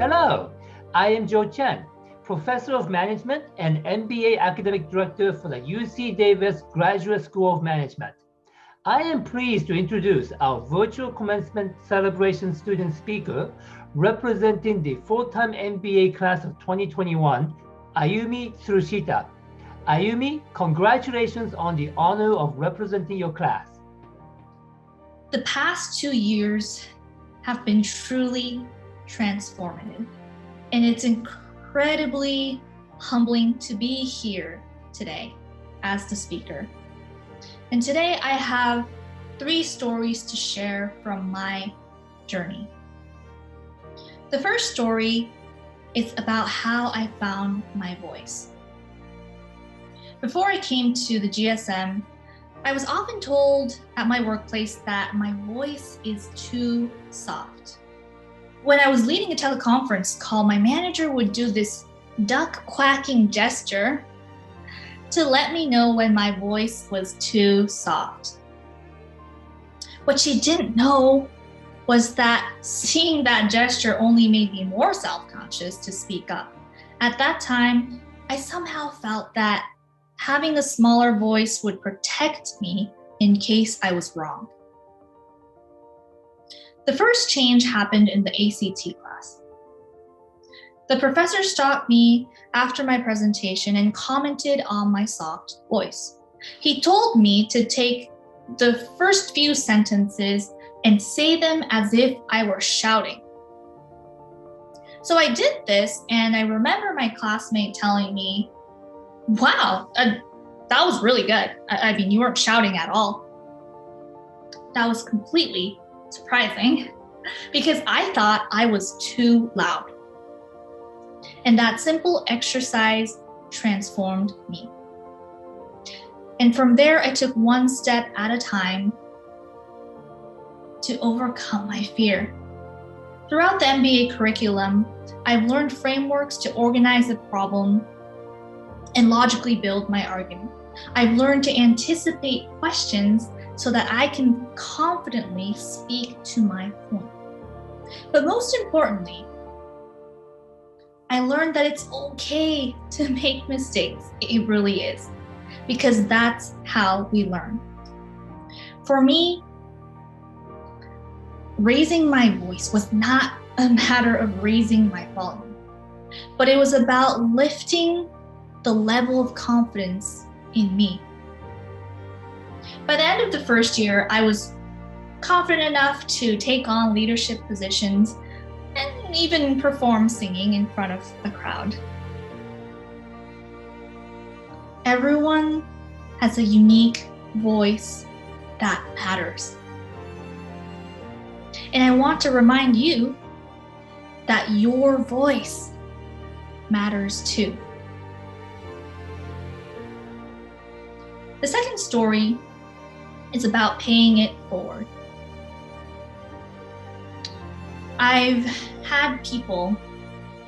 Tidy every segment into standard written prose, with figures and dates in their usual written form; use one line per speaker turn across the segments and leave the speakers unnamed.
Hello, I am Joe Chen, Professor of Management and MBA Academic Director for the UC Davis Graduate School of Management. I am pleased to introduce our virtual commencement celebration student speaker representing the full-time MBA class of 2021, Ayumi Tsurushita. Ayumi, congratulations on the honor of representing your class.
The past 2 years have been truly transformative, and it's incredibly humbling to be here today as the speaker. And today I have 3 stories to share from my journey. The first story is about how I found my voice. Before I came to the GSM, I was often told at my workplace that my voice is too soft. When I was leading a teleconference call, my manager would do this duck quacking gesture to let me know when my voice was too soft. What she didn't know was that seeing that gesture only made me more self-conscious to speak up. At that time, I somehow felt that having a smaller voice would protect me in case I was wrong. The first change happened in the ACT class. The professor stopped me after my presentation and commented on my soft voice. He told me to take the first few sentences and say them as if I were shouting. So I did this, and I remember my classmate telling me, "Wow, that was really good. I mean, you weren't shouting at all." That was completely surprising because I thought I was too loud. And that simple exercise transformed me. And from there, I took one step at a time to overcome my fear. Throughout the MBA curriculum, I've learned frameworks to organize the problem and logically build my argument. I've learned to anticipate questions so that I can confidently speak to my point. But most importantly, I learned that it's okay to make mistakes. It really is, because that's how we learn. For me, raising my voice was not a matter of raising my volume, but it was about lifting the level of confidence in me. By the end of the first year, I was confident enough to take on leadership positions and even perform singing in front of a crowd. Everyone has a unique voice that matters. And I want to remind you that your voice matters too. The second story is about paying it forward. I've had people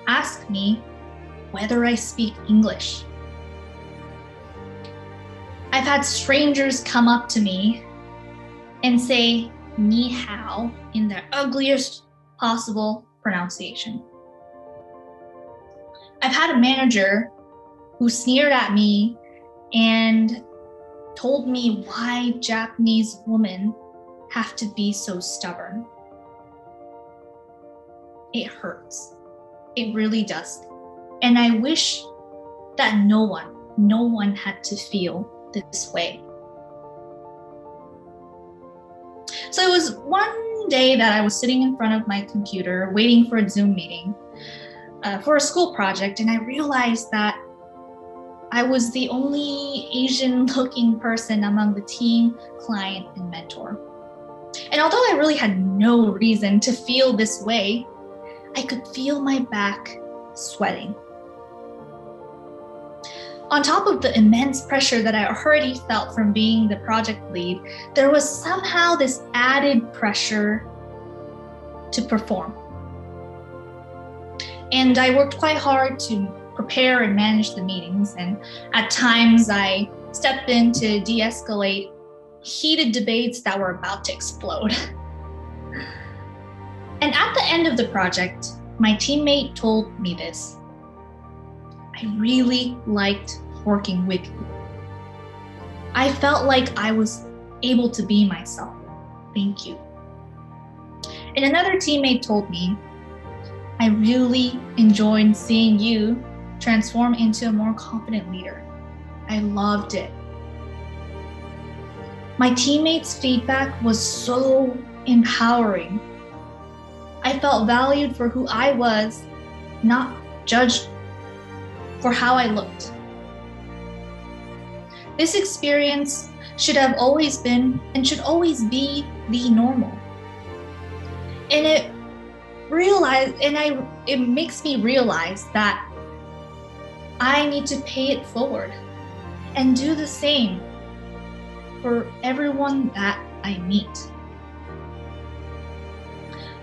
ask me whether I speak English. I've had strangers come up to me and say "ni hao" in their ugliest possible pronunciation. I've had a manager who sneered at me and told me why Japanese women have to be so stubborn. It hurts. It really does. And I wish that no one had to feel this way. So it was one day that I was sitting in front of my computer waiting for a Zoom meeting for a school project, and I realized that I was the only Asian-looking person among the team, client, and mentor. And although I really had no reason to feel this way, I could feel my back sweating. On top of the immense pressure that I already felt from being the project lead, there was somehow this added pressure to perform. And I worked quite hard to prepare and manage the meetings, and at times I stepped in to de-escalate heated debates that were about to explode. And at the end of the project, my teammate told me this. I really liked working with you. I felt like I was able to be myself. Thank you. And another teammate told me, I really enjoyed seeing you transform into a more confident leader. I loved it. My teammates' feedback was so empowering. I felt valued for who I was, not judged for how I looked. This experience should have always been and should always be the normal. And it makes me realize that I need to pay it forward and do the same for everyone that I meet.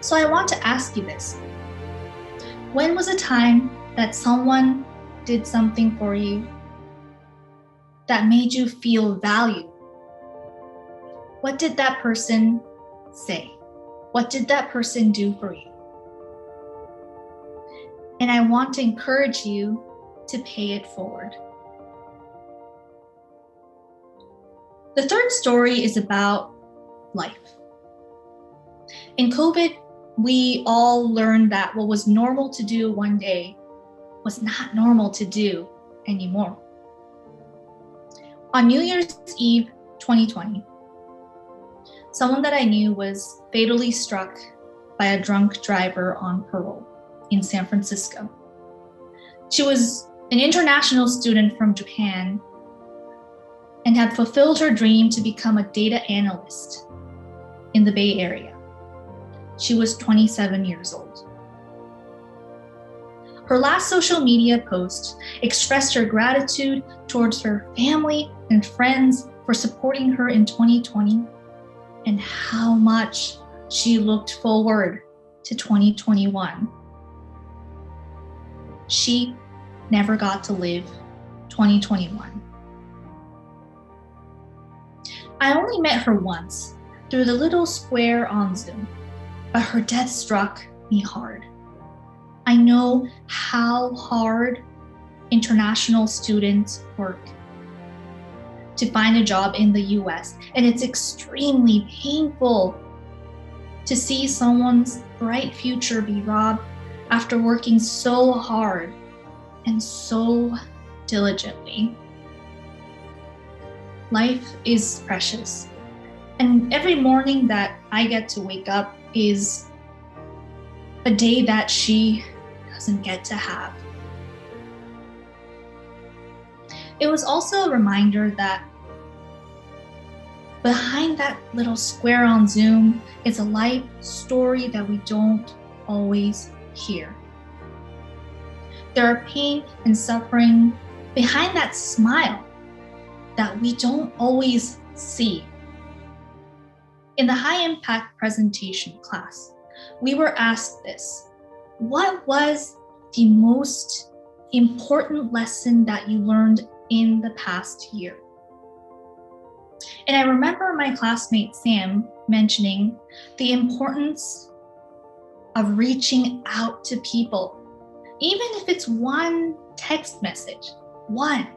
So I want to ask you this. When was a time that someone did something for you that made you feel valued? What did that person say? What did that person do for you? And I want to encourage you to pay it forward. The third story is about life. In COVID, we all learned that what was normal to do one day was not normal to do anymore. On New Year's Eve 2020, someone that I knew was fatally struck by a drunk driver on parole in San Francisco. She was an international student from Japan and had fulfilled her dream to become a data analyst in the Bay Area. She was 27 years old. Her last social media post expressed her gratitude towards her family and friends for supporting her in 2020 and how much she looked forward to 2021. She never got to live 2021. I only met her once through the little square on Zoom, but her death struck me hard. I know how hard international students work to find a job in the US, and it's extremely painful to see someone's bright future be robbed after working so hard and so diligently. Life is precious, and every morning that I get to wake up is a day that she doesn't get to have. It was also a reminder that behind that little square on Zoom is a life story that we don't always hear. There are pain and suffering behind that smile that we don't always see. In the high impact presentation class, we were asked this: what was the most important lesson that you learned in the past year? And I remember my classmate Sam mentioning the importance of reaching out to people, even if it's one text message, one.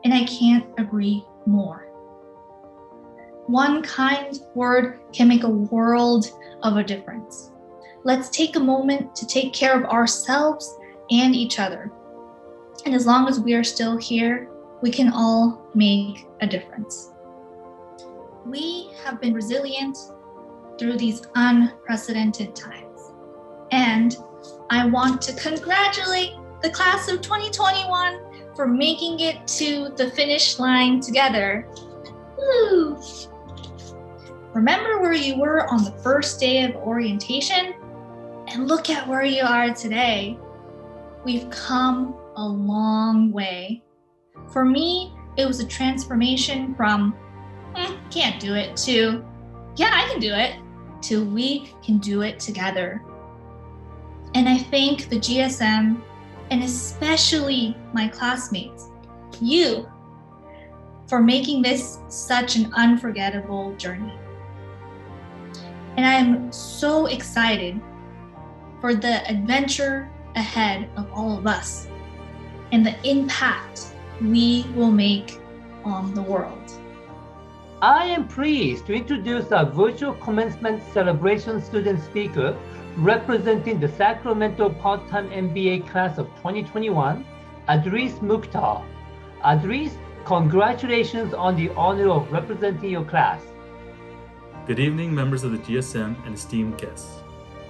And I can't agree more. One kind word can make a world of a difference. Let's take a moment to take care of ourselves and each other. And as long as we are still here, we can all make a difference. We have been resilient through these unprecedented times. And I want to congratulate the class of 2021 for making it to the finish line together. Woo! Remember where you were on the first day of orientation? And look at where you are today. We've come a long way. For me, it was a transformation from, can't do it, to, yeah, I can do it, to we can do it together. And I thank the GSM, and especially my classmates, you, for making this such an unforgettable journey. And I'm so excited for the adventure ahead of all of us and the impact we will make on the world.
I am pleased to introduce our virtual commencement celebration student speaker representing the Sacramento part-time MBA class of 2021, Adris Mukhtar. Adris, congratulations on the honor of representing your class.
Good evening, members of the GSM and esteemed guests.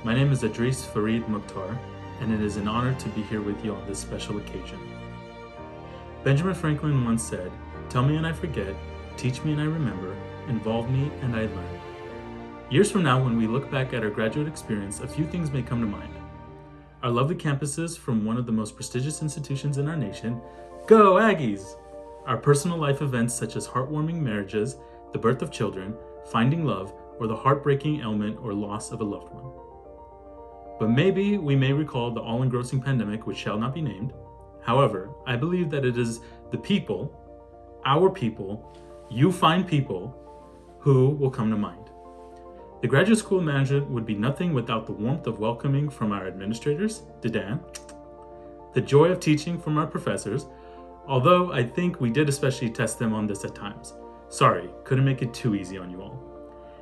My name is Adris Farid Mukhtar, and it is an honor to be here with you on this special occasion. Benjamin Franklin once said, "Tell me and I forget, teach me and I remember, involve me and I learn." Years from now, when we look back at our graduate experience, a few things may come to mind. Our lovely campuses from one of the most prestigious institutions in our nation, go Aggies! Our personal life events such as heartwarming marriages, the birth of children, finding love, or the heartbreaking ailment or loss of a loved one. But maybe we may recall the all-engrossing pandemic, which shall not be named. However, I believe that it is the people, our people, you fine people, who will come to mind. The Graduate School of Management would be nothing without the warmth of welcoming from our administrators, Dedan, the joy of teaching from our professors, although I think we did especially test them on this at times. Sorry, couldn't make it too easy on you all.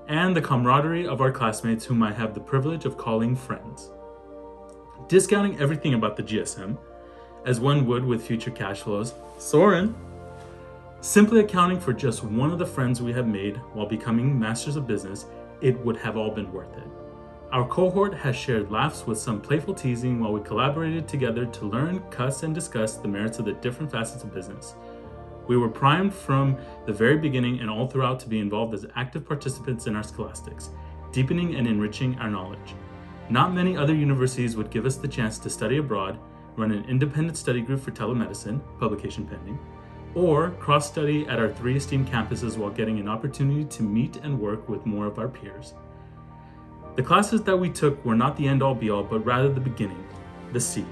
And the camaraderie of our classmates whom I have the privilege of calling friends. Discounting everything about the GSM, as one would with future cash flows, Soren, simply accounting for just one of the friends we have made while becoming masters of business, it would have all been worth it. Our cohort has shared laughs with some playful teasing while we collaborated together to learn, cuss, and discuss the merits of the different facets of business. We were primed from the very beginning and all throughout to be involved as active participants in our scholastics, deepening and enriching our knowledge. Not many other universities would give us the chance to study abroad, run an independent study group for telemedicine, publication pending, or cross-study at our 3 esteemed campuses while getting an opportunity to meet and work with more of our peers. The classes that we took were not the end-all be-all, but rather the beginning, the seed,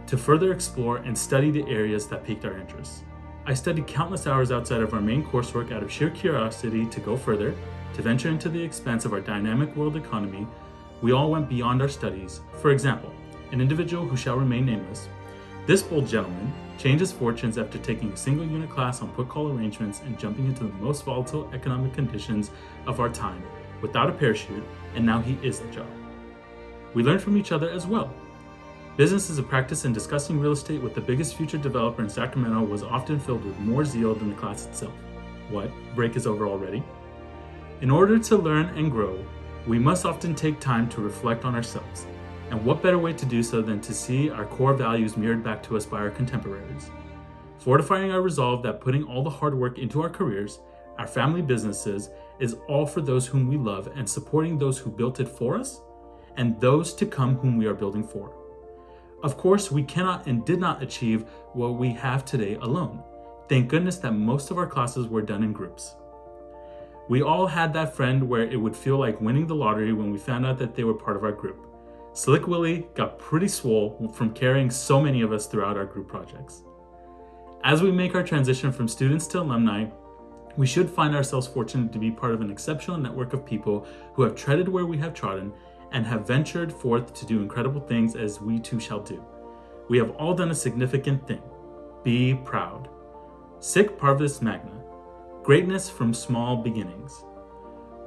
to further explore and study the areas that piqued our interests. I studied countless hours outside of our main coursework out of sheer curiosity to go further, to venture into the expanse of our dynamic world economy. We all went beyond our studies. For example, an individual who shall remain nameless, this bold gentleman changed his fortunes after taking a single unit class on put-call arrangements and jumping into the most volatile economic conditions of our time without a parachute, and now he is the job. We learned from each other as well. Business is a practice, and discussing real estate with the biggest future developer in Sacramento was often filled with more zeal than the class itself. What? Break is over already? In order to learn and grow, we must often take time to reflect on ourselves. And what better way to do so than to see our core values mirrored back to us by our contemporaries? Fortifying our resolve that putting all the hard work into our careers, our family businesses, is all for those whom we love, and supporting those who built it for us and those to come whom we are building for. Of course, we cannot and did not achieve what we have today alone. Thank goodness that most of our classes were done in groups. We all had that friend where it would feel like winning the lottery when we found out that they were part of our group. Slick Willie got pretty swole from carrying so many of us throughout our group projects. As we make our transition from students to alumni, we should find ourselves fortunate to be part of an exceptional network of people who have treaded where we have trodden and have ventured forth to do incredible things as we too shall do. We have all done a significant thing. Be proud. Sic parvis magna. Greatness from small beginnings.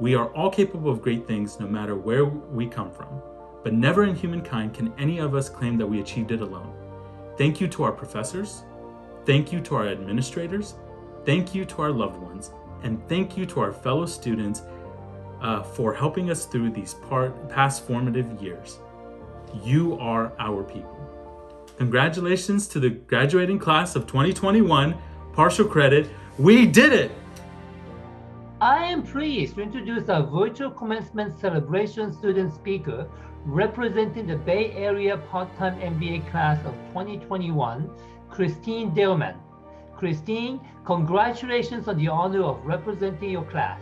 We are all capable of great things no matter where we come from, but never in humankind can any of us claim that we achieved it alone. Thank you to our professors. Thank you to our administrators. Thank you to our loved ones. And thank you to our fellow students for helping us through these past formative years. You are our people. Congratulations to the graduating class of 2021. Partial credit. We did it!
I am pleased to introduce our virtual commencement celebration student speaker representing the Bay Area part-time MBA class of 2021, Christine Dillman. Christine, congratulations on the honor of representing your class.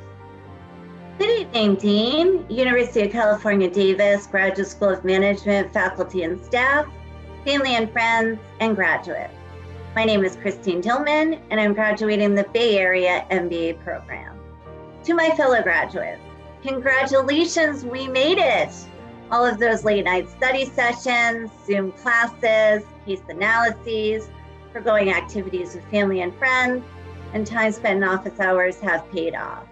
Good evening, Dean, University of California, Davis, Graduate School of Management, faculty and staff, family and friends, and graduates. My name is Christine Dillman, and I'm graduating the Bay Area MBA program. To my fellow graduates, congratulations, we made it. All of those late night study sessions, Zoom classes, case analyses, forgoing activities with family and friends, and time spent in office hours have paid off.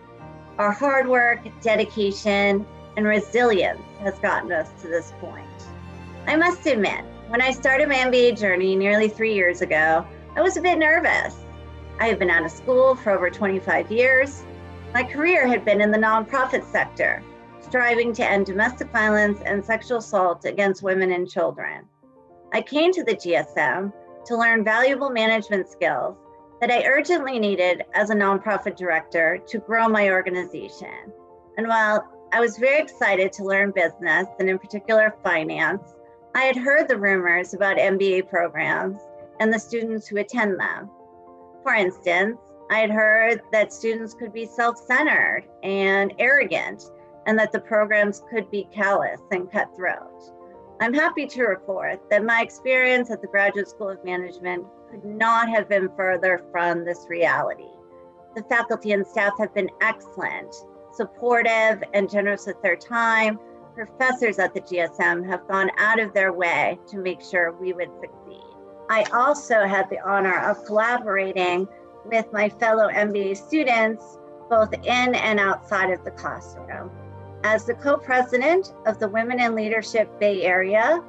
Our hard work, dedication, and resilience has gotten us to this point. I must admit, when I started my MBA journey nearly 3 years ago, I was a bit nervous. I had been out of school for over 25 years. My career had been in the nonprofit sector, striving to end domestic violence and sexual assault against women and children. I came to the GSM to learn valuable management skills that I urgently needed as a nonprofit director to grow my organization. And while I was very excited to learn business, and in particular finance, I had heard the rumors about MBA programs and the students who attend them. For instance, I had heard that students could be self-centered and arrogant, and that the programs could be callous and cutthroat. I'm happy to report that my experience at the Graduate School of Management could not have been further from this reality. The faculty and staff have been excellent, supportive, and generous with their time. Professors at the GSM have gone out of their way to make sure we would succeed. I also had the honor of collaborating with my fellow MBA students, both in and outside of the classroom. As the co-president of the Women in Leadership Bay Area,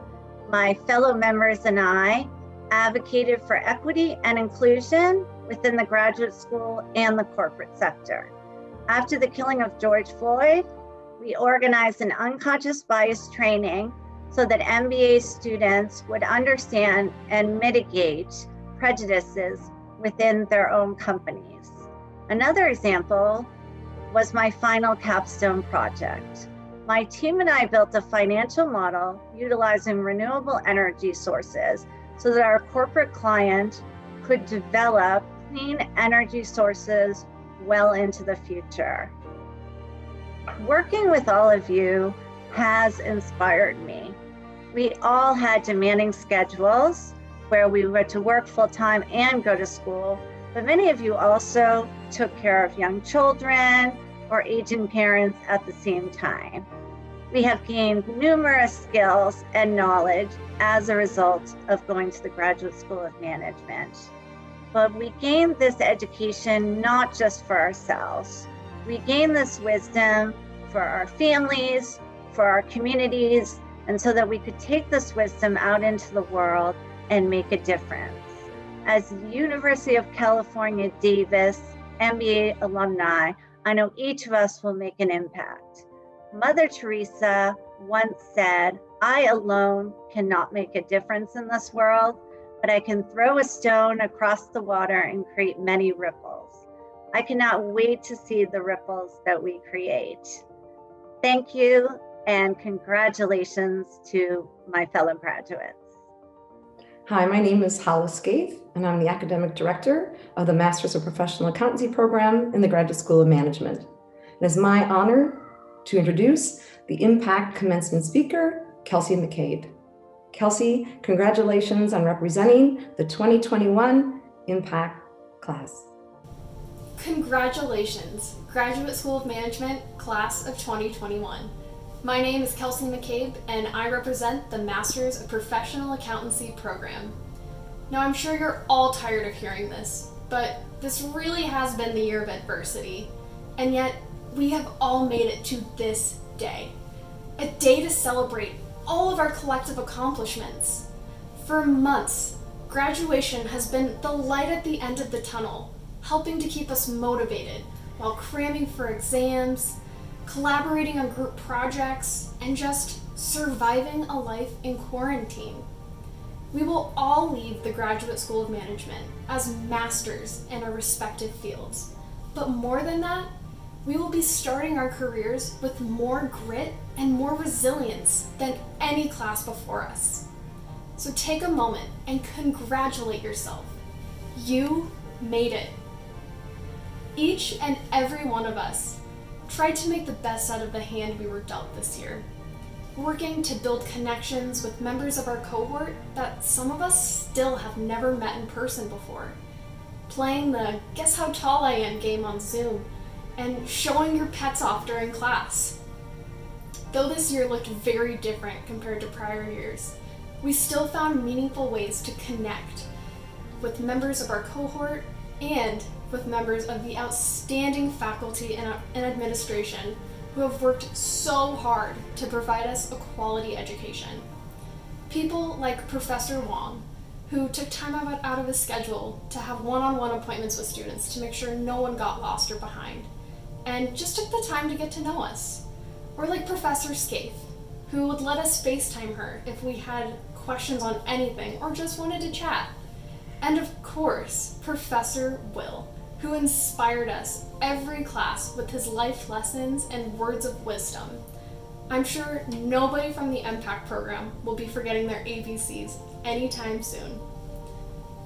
my fellow members and I advocated for equity and inclusion within the graduate school and the corporate sector. After the killing of George Floyd, we organized an unconscious bias training so that MBA students would understand and mitigate prejudices within their own companies. Another example was my final capstone project. My team and I built a financial model utilizing renewable energy sources so that our corporate client could develop clean energy sources well into the future. Working with all of you has inspired me. We all had demanding schedules where we were to work full-time and go to school, but many of you also took care of young children or aging parents at the same time. We have gained numerous skills and knowledge as a result of going to the Graduate School of Management. But we gained this education not just for ourselves. We gained this wisdom for our families, for our communities, and so that we could take this wisdom out into the world and make a difference. As University of California, Davis MBA alumni, I know each of us will make an impact. Mother Teresa once said, "I alone cannot make a difference in this world, but I can throw a stone across the water and create many ripples." I cannot wait to see the ripples that we create. Thank you, and congratulations to my fellow graduates.
Hi, my name is Hala Scaife, and I'm the Academic Director of the Masters of Professional Accountancy program in the Graduate School of Management. It is my honor to introduce the Impact Commencement speaker, Kelsey McCabe. Kelsey, congratulations on representing the 2021 Impact class.
Congratulations, Graduate School of Management, Class of 2021. My name is Kelsey McCabe, and I represent the Masters of Professional Accountancy program. Now, I'm sure you're all tired of hearing this, but this really has been the year of adversity, and yet we have all made it to this day. A day to celebrate all of our collective accomplishments. For months, graduation has been the light at the end of the tunnel, helping to keep us motivated while cramming for exams, collaborating on group projects, and just surviving a life in quarantine. We will all leave the Graduate School of Management as masters in our respective fields. But more than that, we will be starting our careers with more grit and more resilience than any class before us. So take a moment and congratulate yourself. You made it. Each and every one of us tried to make the best out of the hand we were dealt this year, working to build connections with members of our cohort that some of us still have never met in person before, playing the guess how tall I am game on Zoom, and showing your pets off during class. Though this year looked very different compared to prior years, we still found meaningful ways to connect with members of our cohort and with members of the outstanding faculty and administration who have worked so hard to provide us a quality education. People like Professor Wong, who took time out of his schedule to have one-on-one appointments with students to make sure no one got lost or behind, and just took the time to get to know us. Or like Professor Scaife, who would let us FaceTime her if we had questions on anything or just wanted to chat. And of course, Professor Will, who inspired us every class with his life lessons and words of wisdom. I'm sure nobody from the MPAC program will be forgetting their ABCs anytime soon.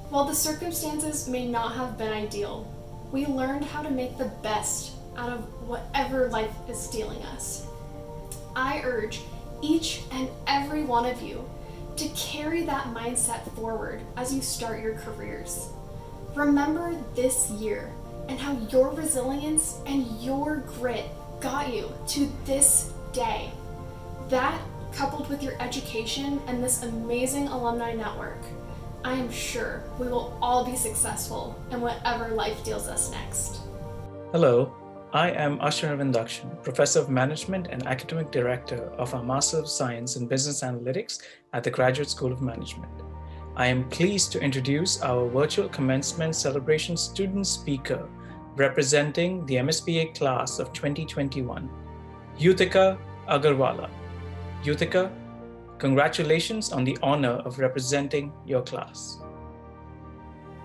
While the circumstances may not have been ideal, we learned how to make the best out of whatever life is dealing us. I urge each and every one of you to carry that mindset forward as you start your careers. Remember this year and how your resilience and your grit got you to this day. That, coupled with your education and this amazing alumni network, I am sure we will all be successful in whatever life deals us next.
Hello, I am Ashwin Avindakshan, Professor of Management and Academic Director of our Master of Science in Business Analytics at the Graduate School of Management. I am pleased to introduce our virtual commencement celebration student speaker representing the MSBA class of 2021, Yuthika Agarwala. Yuthika, congratulations on the honor of representing your class.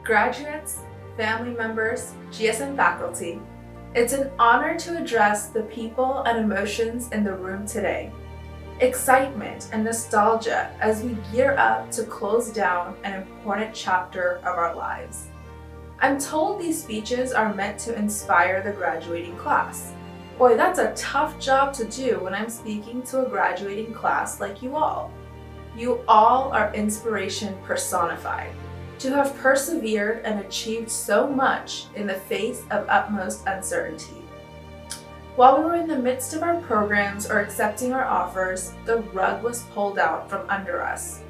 Graduates, family members, GSM faculty, it's an honor to address the people and emotions in the room today. Excitement and nostalgia as we gear up to close down an important chapter of our lives. I'm told these speeches are meant to inspire the graduating class. Boy, that's a tough job to do when I'm speaking to a graduating class like you all. You all are inspiration personified. To have persevered and achieved so much in the face of utmost uncertainty. While we were in the midst of our programs or accepting our offers, the rug was pulled out from under us.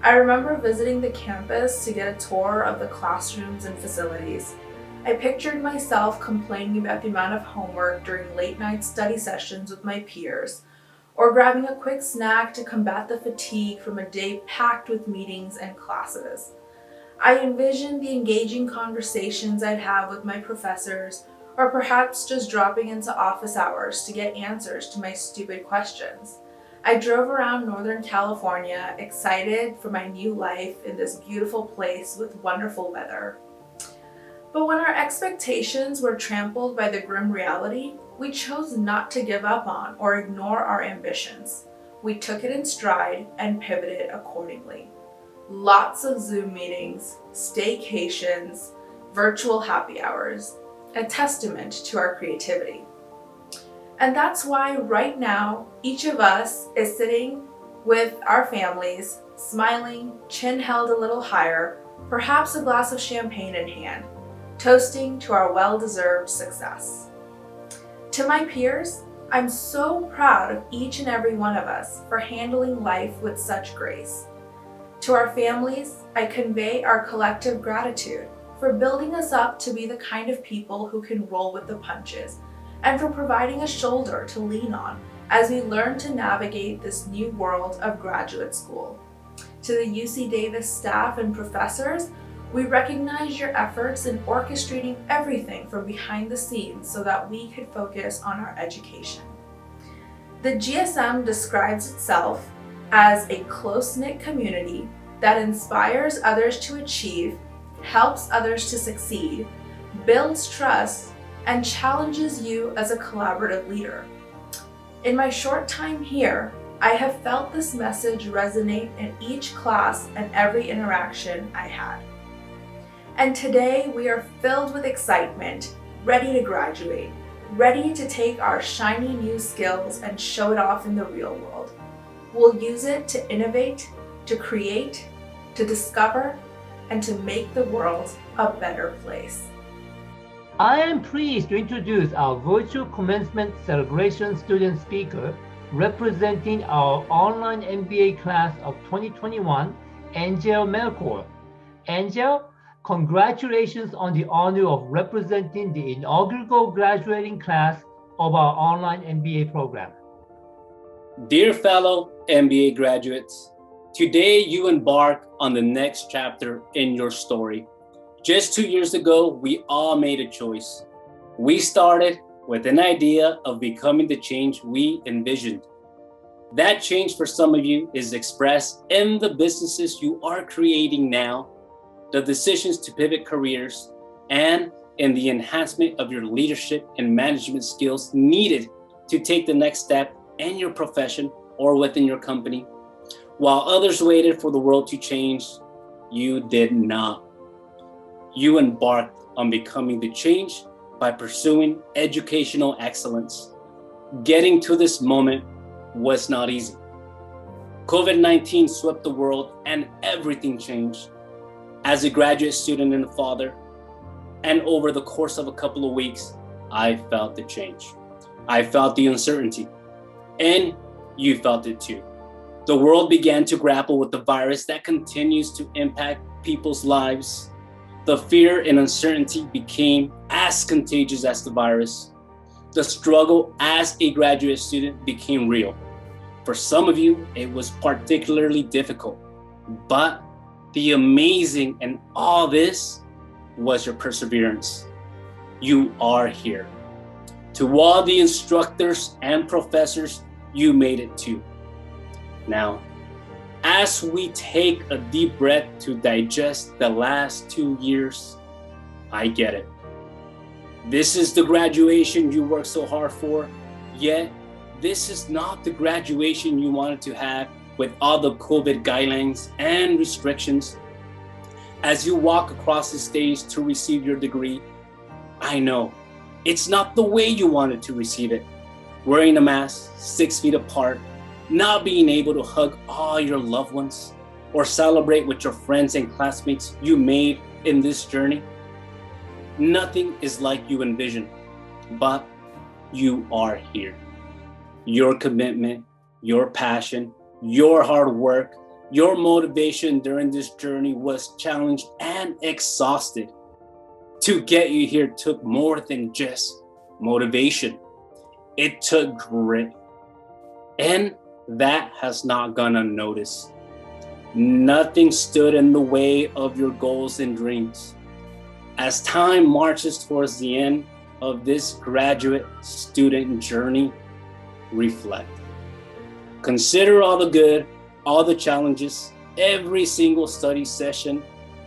I remember visiting the campus to get a tour of the classrooms and facilities. I pictured myself complaining about the amount of homework during late night study sessions with my peers, or grabbing a quick snack to combat the fatigue from a day packed with meetings and classes. I envisioned the engaging conversations I'd have with my professors, or perhaps just dropping into office hours to get answers to my stupid questions. I drove around Northern California, excited for my new life in this beautiful place with wonderful weather. But when our expectations were trampled by the grim reality, we chose not to give up on or ignore our ambitions. We took it in stride and pivoted accordingly. Lots of Zoom meetings, staycations, virtual happy hours, a testament to our creativity. And that's why right now, each of us is sitting with our families, smiling, chin held a little higher, perhaps a glass of champagne in hand, toasting to our well-deserved success. To my peers, I'm so proud of each and every one of us for handling life with such grace. To our families, I convey our collective gratitude for building us up to be the kind of people who can roll with the punches, and for providing a shoulder to lean on as we learn to navigate this new world of graduate school. To the UC Davis staff and professors, we recognize your efforts in orchestrating everything from behind the scenes so that we could focus on our education. The GSM describes itself as a close-knit community that inspires others to achieve, helps others to succeed, builds trust, and challenges you as a collaborative leader. In my short time here, I have felt this message resonate in each class and every interaction I had. And today we are filled with excitement, ready to graduate, ready to take our shiny new skills and show it off in the real world. We'll use it to innovate, to create, to discover, and to make the world a better place.
I am pleased to introduce our virtual commencement celebration student speaker, representing our online MBA class of 2021, Angel Melchor. Angel, congratulations on the honor of representing the inaugural graduating class of our online MBA program.
Dear fellow MBA graduates, today you embark on the next chapter in your story. Just 2 years ago, we all made a choice. We started with an idea of becoming the change we envisioned. That change for some of you is expressed in the businesses you are creating now, the decisions to pivot careers, and in the enhancement of your leadership and management skills needed to take the next step in your profession or within your company. While others waited for the world to change, you did not. You embarked on becoming the change by pursuing educational excellence. Getting to this moment was not easy. COVID-19 swept the world and everything changed. As a graduate student and a father, and over the course of a couple of weeks, I felt the change. I felt the uncertainty, and you felt it too. The world began to grapple with the virus that continues to impact people's lives. The fear and uncertainty became as contagious as the virus. The struggle as a graduate student became real. For some of you, it was particularly difficult, but the amazing in all this was your perseverance. You are here. To all the instructors and professors, you made it too. Now, as we take a deep breath to digest the last 2 years, I get it. This is the graduation you worked so hard for, yet this is not the graduation you wanted to have with all the COVID guidelines and restrictions. As you walk across the stage to receive your degree, I know it's not the way you wanted to receive it. Wearing a mask 6 feet apart, not being able to hug all your loved ones or celebrate with your friends and classmates you made in this journey. Nothing is like you envisioned, but you are here. Your commitment, your passion, your hard work, your motivation during this journey was challenged and exhausted. To get you here took more than just motivation. It took grit. And that has not gone unnoticed. Nothing stood in the way of your goals and dreams. As time marches towards the end of this graduate student journey, reflect. Consider all the good, all the challenges, every single study session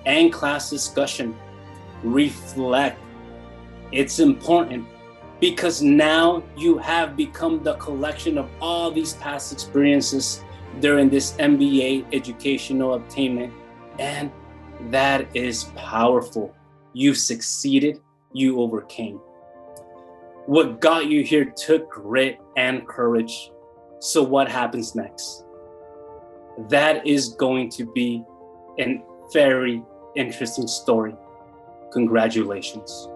and class discussion. Reflect. It's important because now you have become the collection of all these past experiences during this MBA educational attainment, and that is powerful. You succeeded, you overcame. What got you here took grit and courage. So what happens next? That is going to be a very interesting story. Congratulations.